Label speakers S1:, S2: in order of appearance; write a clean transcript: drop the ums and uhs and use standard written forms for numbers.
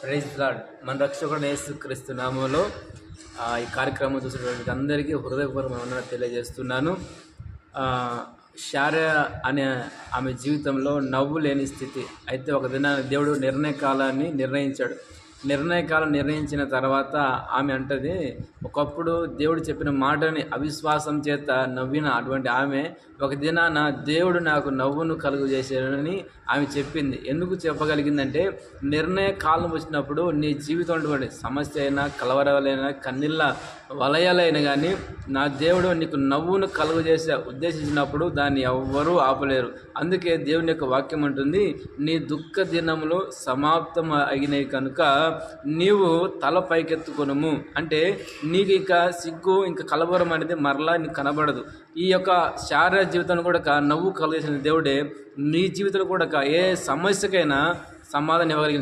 S1: Praise lord. మన రక్షకుడు యేసుక్రీస్తు నామములో ఈ కార్యక్రమం చూసినటువంటి అందరికీ హృదయపూర్వక వందనాలు తెలియజేస్తున్నాను. శారా అనే ఆమె జీవితంలో నవ్వు లేని స్థితి. అయితే ఒక దిన దేవుడు నిర్ణయకాలాన్ని నిర్ణయించాడు. నిర్ణయకాలం నిర్ణయించిన తర్వాత ఆమె అంటది, ఒకప్పుడు దేవుడు చెప్పిన మాటని అవిశ్వాసం చేత నవ్విన అటువంటి ఆమె ఒక దినాన దేవుడు నాకు నవ్వును కలుగు చేశాడని ఆమె చెప్పింది. ఎందుకు చెప్పగలిగిందంటే, నిర్ణయ కాలం వచ్చినప్పుడు నీ జీవితం అటువంటి సమస్య అయినా, కలవరాలైనా, కన్నీళ్ళ వలయాలైనా కానీ నా దేవుడు నీకు నవ్వును కలుగు చేసే ఉద్దేశించినప్పుడు దాన్ని ఎవ్వరూ ఆపలేరు. అందుకే దేవుని యొక్క వాక్యం అంటుంది, నీ దుఃఖ దినములు సమాప్తం అయినవి కనుక నీవు తల పైకెత్తుకొనుము. అంటే నీకు ఇంకా సిగ్గు, ఇంకా కలవరం అనేది మరలా నీకు కనబడదు. ఈ యొక్క శారీరక జీవితాన్ని కూడా నవ్వు కలిగేసిన దేవుడే నీ జీవితంలో కూడా ఏ సమస్యకైనా సమాధానం ఇవ్వగలిగింది.